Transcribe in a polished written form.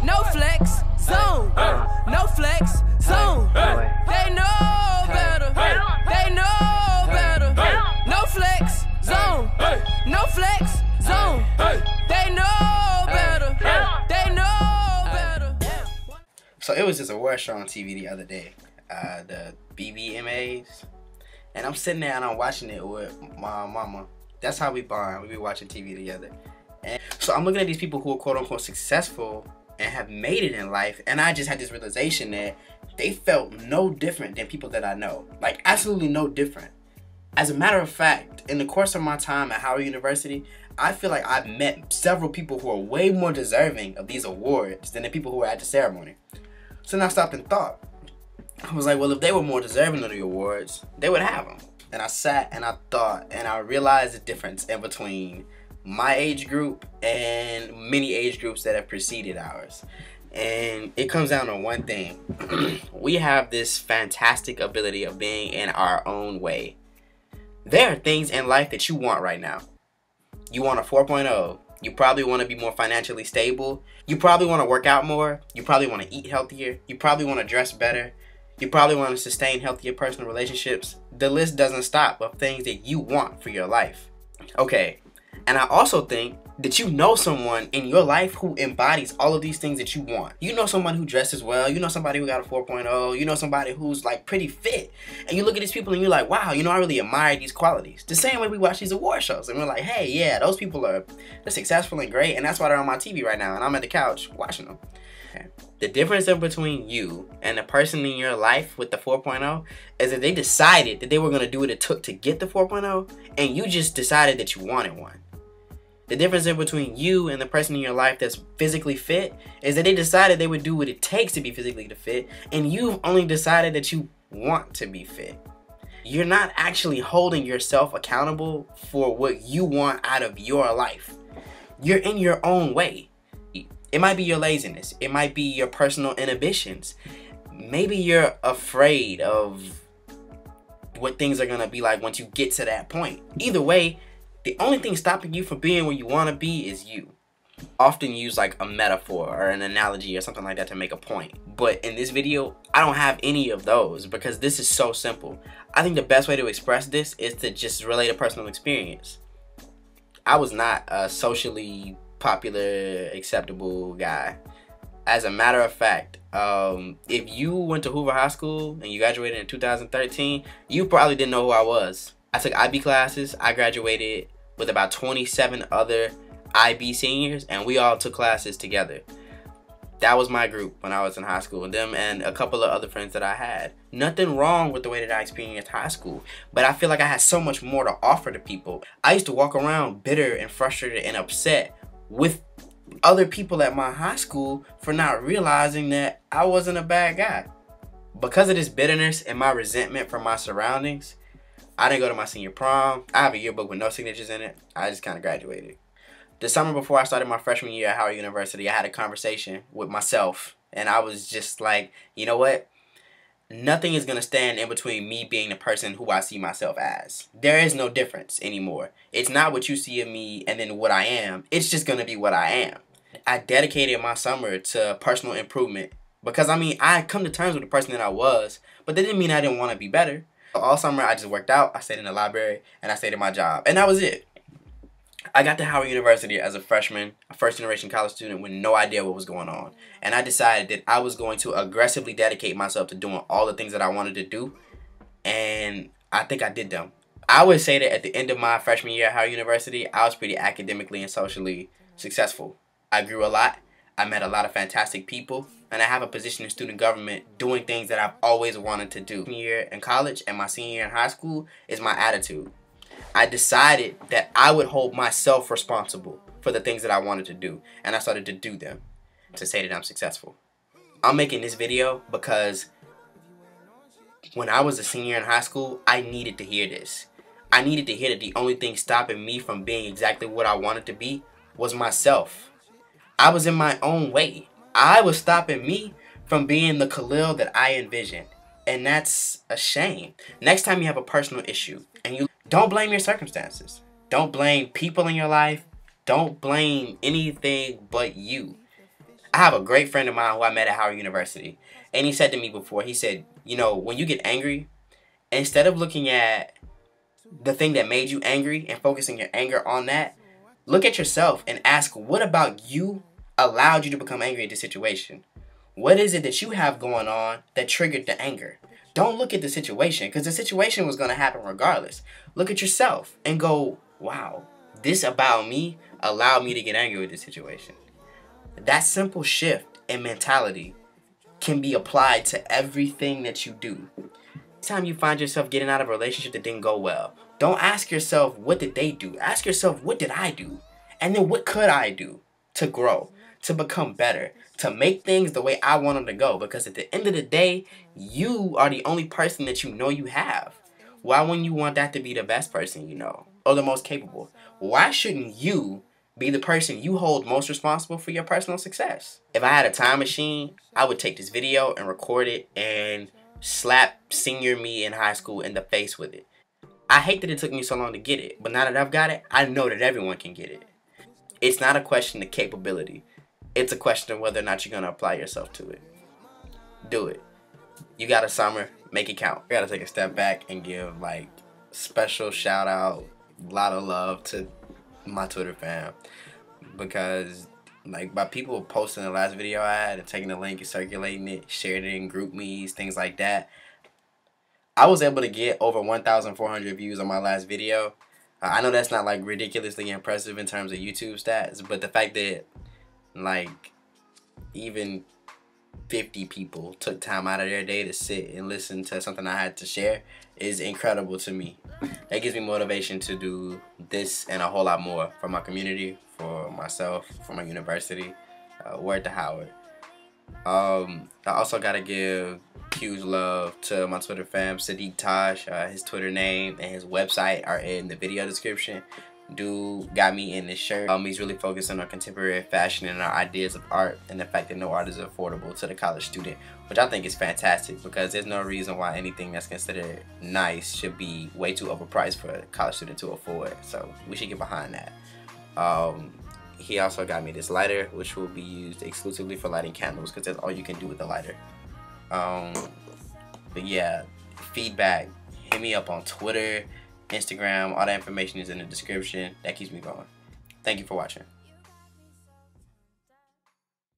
no flex zone, no flex zone. They know better, they know better. No flex zone, no flex zone. They know better, they know better. So it was just a award show on TV the other day, the BBMAs, and I'm sitting there and I'm watching it with my mama. That's how we bond. We be watching TV together. And so I'm looking at these people who are quote unquote successful and have made it in life, and I just had this realization that they felt no different than people that I know. Like, absolutely no different. As a matter of fact, in the course of my time at Howard University, I feel like I've met several people who are way more deserving of these awards than the people who were at the ceremony. So then I stopped and thought. I was like, well, if they were more deserving of the awards, they would have them. And I sat and I thought, and I realized the difference in between my age group and many age groups that have preceded ours. And it comes down to one thing. We have this fantastic ability of being in our own way. There are things in life that you want right now. You want a 4.0. You probably want to be more financially stable. You probably want to work out more. You probably want to eat healthier. You probably want to dress better. You probably want to sustain healthier personal relationships. The list doesn't stop of things that you want for your life. Okay, and I also think that you know someone in your life who embodies all of these things that you want. You know someone who dresses well. You know somebody who got a 4.0. You know somebody who's like pretty fit. And you look at these people and you're like, wow, you know, I really admire these qualities. The same way we watch these award shows and we're like, hey, yeah, those people they're successful and great, and that's why they're on my TV right now and I'm at the couch watching them. The difference in between you and the person in your life with the 4.0 is that they decided that they were going to do what it took to get the 4.0, and you just decided that you wanted one. The difference in between you and the person in your life that's physically fit is that they decided they would do what it takes to be physically fit, and you've only decided that you want to be fit. You're not actually holding yourself accountable for what you want out of your life. You're in your own way. It might be your laziness. It might be your personal inhibitions. Maybe you're afraid of what things are going to be like once you get to that point. Either way, the only thing stopping you from being where you want to be is you. Often use like a metaphor or an analogy or something like that to make a point. But in this video, I don't have any of those because this is so simple. I think the best way to express this is to just relate a personal experience. I was not a socially popular, acceptable guy. As a matter of fact, if you went to Hoover High School and you graduated in 2013, you probably didn't know who I was. I took IB classes. I graduated with about 27 other IB seniors, and we all took classes together. That was my group when I was in high school. Them and a couple of other friends that I had. Nothing wrong with the way that I experienced high school, but I feel like I had so much more to offer to people. I used to walk around bitter and frustrated and upset with other people at my high school for not realizing that I wasn't a bad guy. Because of this bitterness and my resentment from my surroundings, I didn't go to my senior prom. I have a yearbook with no signatures in it. I just kind of graduated. The summer before I started my freshman year at Howard University, I had a conversation with myself, and I was just like, you know what? Nothing is going to stand in between me being the person who I see myself as. There is no difference anymore. It's not what you see of me and then what I am. It's just going to be what I am. I dedicated my summer to personal improvement because, I mean, I come to terms with the person that I was, but that didn't mean I didn't want to be better. All summer, I just worked out, I stayed in the library, and I stayed at my job. And that was it. I got to Howard University as a freshman, a first-generation college student with no idea what was going on. And I decided that I was going to aggressively dedicate myself to doing all the things that I wanted to do. And I think I did them. I would say that at the end of my freshman year at Howard University, I was pretty academically and socially successful. I grew a lot. I met a lot of fantastic people. And I have a position in student government doing things that I've always wanted to do. My year in college and my senior year in high school is my attitude. I decided that I would hold myself responsible for the things that I wanted to do, and I started to do them to say that I'm successful. I'm making this video because when I was a senior in high school, I needed to hear this. I needed to hear that the only thing stopping me from being exactly what I wanted to be was myself. I was in my own way. I was stopping me from being the Khalil that I envisioned, and that's a shame. Next time you have a personal issue, and you don't blame your circumstances. Don't blame people in your life. Don't blame anything but you. I have a great friend of mine who I met at Howard University. And he said to me before, he said, you know, when you get angry, instead of looking at the thing that made you angry and focusing your anger on that, look at yourself and ask, what about you allowed you to become angry at the situation? What is it that you have going on that triggered the anger? Don't look at the situation, because the situation was going to happen regardless. Look at yourself and go, wow, this about me allowed me to get angry with this situation. That simple shift in mentality can be applied to everything that you do. Anytime you find yourself getting out of a relationship that didn't go well, don't ask yourself, what did they do? Ask yourself, what did I do? And then what could I do to grow, to become better, to make things the way I want them to go? Because at the end of the day, you are the only person that you know you have. Why wouldn't you want that to be the best person you know, or the most capable? Why shouldn't you be the person you hold most responsible for your personal success? If I had a time machine, I would take this video and record it and slap senior me in high school in the face with it. I hate that it took me so long to get it, but now that I've got it, I know that everyone can get it. It's not a question of capability. It's a question of whether or not you're going to apply yourself to it. Do it. You got a summer, make it count. I got to take a step back and give like special shout out, a lot of love to my Twitter fam, because like by people posting the last video I had and taking the link and circulating it, sharing it in group me's, things like that, I was able to get over 1,400 views on my last video. I know that's not like ridiculously impressive in terms of YouTube stats, but the fact that like even 50 people took time out of their day to sit and listen to something I had to share is incredible to me. That gives me motivation to do this and a whole lot more for my community, for myself, for my university. Word to Howard. I also gotta give huge love to my Twitter fam, Sadiq Taj. His Twitter name and his website are in the video description. Dude got me in this shirt. He's really focusing on contemporary fashion and our ideas of art, and the fact that no art is affordable to the college student, which I think is fantastic, because there's no reason why anything that's considered nice should be way too overpriced for a college student to afford. So we should get behind that. He also got me this lighter, which will be used exclusively for lighting candles, because that's all you can do with the lighter. But yeah, feedback, hit me up on Twitter, Instagram, all that information is in the description. That keeps me going. Thank you for watching.